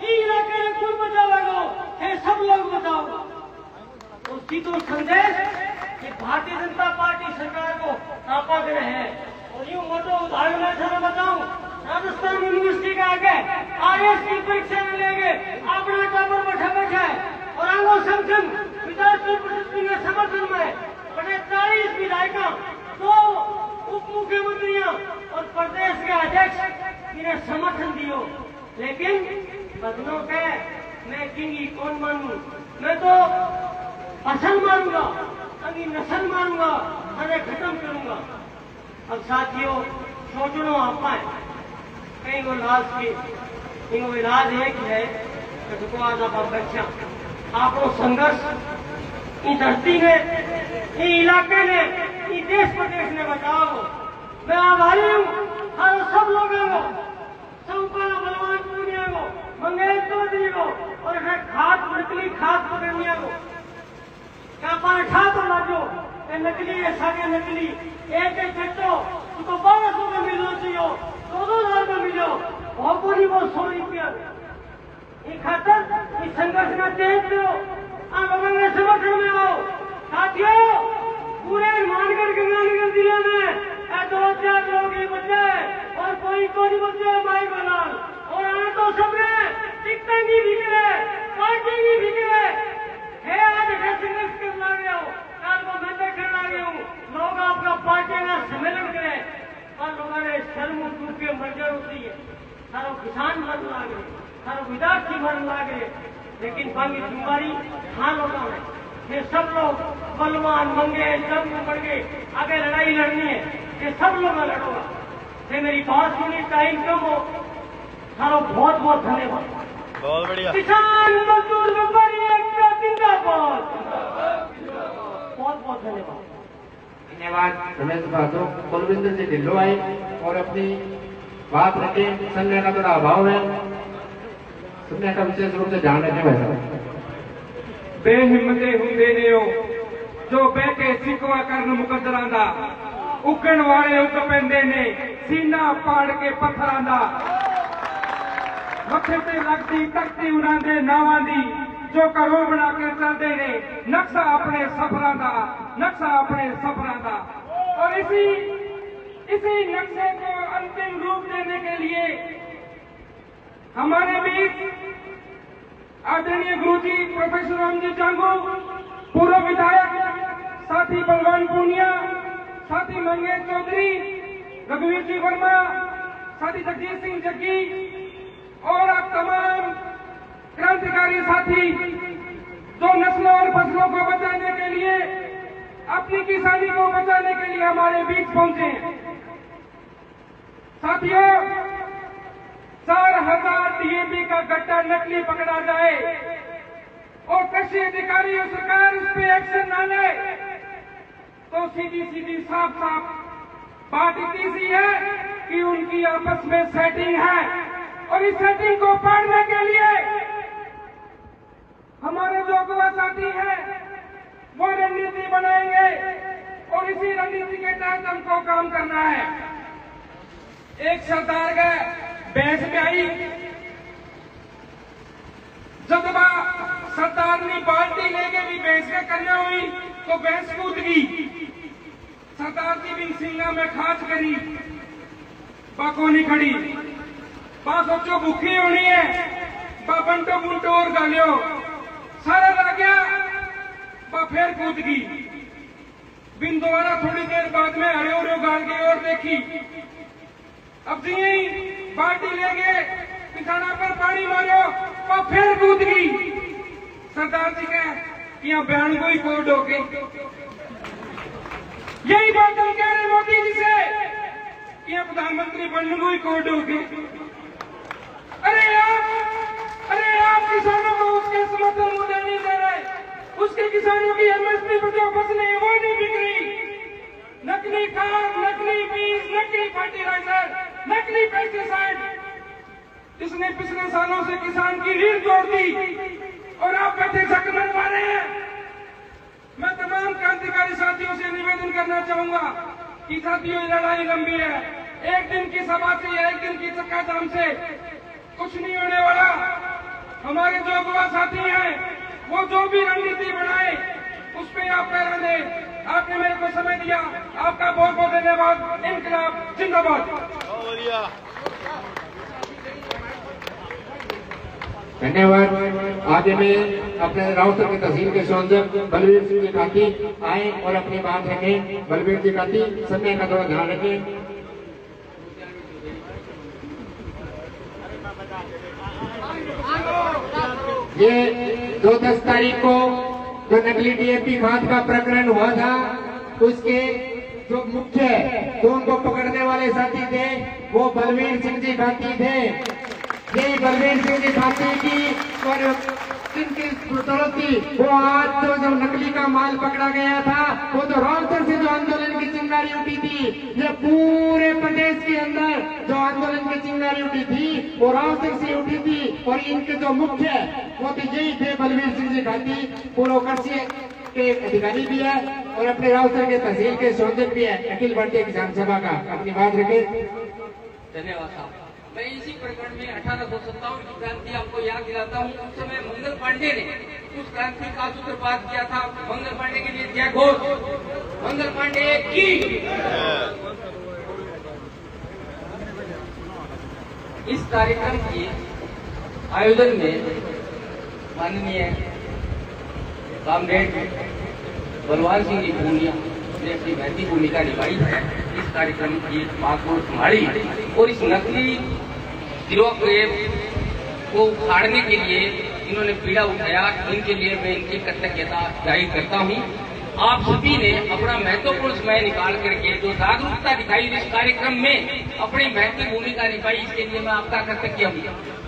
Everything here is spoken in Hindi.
ई इलाके में कौन बचावेगा? है सब लोग बताओ। तो सीधो संदेश कि भारतीय जनता पार्टी सरकार को नापा गए हैं। और यूं मोटो उदाहरण मैं बताऊं, राजस्थान यूनिवर्सिटी के आगे आईएएस की परीक्षा में लेंगे अपना टापर बैठा बैठा है और आंगो संगठन विधायक परिषद के समर्थन में बड़े 40 विधायिका, 2 उप मुख्यमंत्रियों और प्रदेश के अध्यक्ष इन्हें समर्थन दियो। लेकिन बदलों के मैं किंगी कौन मानूं? मैं तो फसल मारूंगा, अभी नस्ल मारूंगा, अरे खत्म करूंगा। अब साथियों सोचनो आप कहीं वो लाश की कहीं वो इलाज एक है कि आधा बच्चा आपको संघर्ष इस धरती ने, इस इलाके ने, इस देश प्रदेश ने बचाओ। मैं आभारी हूँ हर सब लोगों को, संपन्न बलवान पूर्णिया को, मंगेश चौधरी को और खाद नकली खाद पकड़निया को क्या पाठा तो लाजो नकली है, सागे नकली एक चट्टो तो 1200 में मिलना चाहिए, 2,000 में मिलो बहुत बहुत 100 रुपया। ये खातर इस संघर्ष का तेज दो, आप लोगों के समर्थन में आओ। साथियों पूरे मानगढ़ गंगानगर जिले में 2-4 लोग ही बचे और कोई नहीं बचे माई बनाल और आने तो सबने टिकटें नहीं बिगड़े, पार्टी नहीं बिगड़े है। आज संघर्ष कर लागे हो, कल को मैं देखने लागे हूँ लोग आपका पार्टी का सम्मेलन करे और लोगों ने शर्म टूट के मर्जर होती है। सारो किसान मरने लागे, सारो विद्यार्थी मरने लागे, लेकिन बाकी जिम्मेदारी हाँ लोगों ने ये सब लोग बलवान मंगे सब बढ़ गए, आगे लड़ाई लड़नी है ये सब लोग लड़ोगा। ये मेरी बात सुनी, टाइम कम हो, सारो बहुत बहुत धन्यवाद। बहुत बढ़िया। किसान मजदूर व्यापारी एकता जिंदाबाद। बहुत बहुत धन्यवाद। धन्यवाद रमेश बहादुर। कुलविंदर जी ढिल्लो आए और अपनी बात रखे। सुनने का थोड़ा अभाव है, सुनने का विशेष रूप से ध्यान रखें भाई साहब। बेहिम्मते हुंदे ने जो बहके सिकवा करन मुकदरां दा, उगण वाले उग पैंदे ने सीना पाड़ के पत्थरां दा। मथे ते लगदी तख्ती उन्हां दे नावां दी, जो करो बना के चलते ने नक्शा अपने सफरां दा, नक्शा अपने सफरां दा। और इसी नक्शे को अंतिम रूप देने के लिए हमारे बीच आदरणीय गुरुजी प्रोफेसर रामजी जांगू, पूर्व विधायक साथी बलवान पूनिया, साथी मंगेश चौधरी, रघुवीर जी वर्मा, साथी जगजीत सिंह जग्गी और आप तमाम क्रांतिकारी साथी जो नस्लों और फसलों को बचाने के लिए, अपनी किसानी को बचाने के लिए हमारे बीच पहुंचे हैं। साथियों 4,000 टीएमबी का गट्टा नकली पकड़ा जाए और कृषि अधिकारी और सरकार इस पे एक्शन न ले तो सीधी सीधी साफ साफ बात इतनी सी है कि उनकी आपस में सेटिंग है और इस सेटिंग को पाड़ने के लिए हमारे जो युवा साथी हैं वो रणनीति बनाएंगे और इसी रणनीति के तहत हमको काम करना है। एक सरदार का भैंस ब्याई, जब सरदार ने बाल्टी लेके भी भैंस के करना हुई तो भैंस कूद गई। सरदार जी भी सिंगा में खाच करी, बाको नहीं खड़ी, बा सोचो भूखी होनी है, बा बंटो बुंटो और गालियो सारा लग गया, बा फिर कूद गई। बिन दोबारा थोड़ी देर बाद में हरे और गाल के और देखी। अब जी बाल्टी ले गए, पिछाना पर पानी मारो, बा फिर कूद गई। सरदार जी कह यहाँ बयान को ही कोड हो गई। यही बात हम कह रहे मोदी जी से कि यहाँ प्रधानमंत्री बनने को ही कोड हो गई। अरे आप किसानों को उसके समर्थन मूल्य नहीं दे रहे, उसके किसानों की एमएसपी पर जो फसलें हैं वो नहीं बिक रही। नकली खाद, नकली बीज, नकली फर्टिलाइजर, नकली पेस्टिसाइड, इसने पिछले सालों से किसान की रीढ़ जोड़ दी और आप बैठे झक मरवा रहे हैं। मैं तमाम क्रांतिकारी साथियों से निवेदन करना चाहूंगा कि साथियों लड़ाई लंबी है, एक दिन की सभा से या एक दिन की चक्का जाम से कुछ नहीं होने वाला। हमारे जो युवा साथी हैं वो जो भी रणनीति बनाए उस पे आप पैरा दें। आपने मेरे को समय दिया, आपका बहुत बहुत धन्यवाद। इनकलाब जिंदाबाद। धन्यवाद। आगे में अपने राउतर की तहसील के संयोजक बलवीर सिंह जी काती आए और अपनी बात रखें। बलवीर जी काती, समय का थोड़ा ध्यान रखें। ये 2-10 तारीख को जो नकली डीएपी खाद का प्रकरण हुआ था, उसके जो मुख्य जो उनको पकड़ने वाले साथी थे वो बलवीर सिंह जी खाती थे। ये बलवीर सिंह जी खाती की और जिनकी प्रवृत्ति वो आज जो नकली का माल पकड़ा गया था, वो तो राउतर से जो आंदोलन की चिंगारी उठी थी, ये पूरे प्रदेश के अंदर जो आंदोलन की चिंगारी उठी थी वो राउतर से उठी थी। और इनके जो मुख्य वो तो यही थे बलवीर सिंह जी खाती, पूर्व कृषि के अधिकारी भी है और अपने राउतर के तहसील के संयोजक भी है। अखिल भारतीय किसान सभा का अपनी बात रखे। धन्यवाद साहब। मैं इसी प्रकरण में 1857 की क्रांति आपको याद दिलाता हूँ। उस समय मंगल पांडे ने उस क्रांति का सूत्रपात किया था। मंगल पांडे के लिए जय घोष, मंगल पांडे की। इस कार्यक्रम के आयोजन में माननीय कामरेड बलवान सिंह जी पूनिया ने अपनी महती भूमिका निभाई है। इस कार्यक्रम की बात को संभाली और इस नकली गिरोह को उखाड़ने के लिए इन्होंने पीड़ा उठाया। इनके लिए मैं इनकी कृतज्ञता जाहिर करता हूँ। आप सभी ने अपना महत्वपूर्ण समय निकाल करके जो जागरूकता दिखाई इस कार्यक्रम में अपनी महत्वपूर्ण भूमिका निभाई, इसके लिए मैं आपका कृतज्ञ हूँ।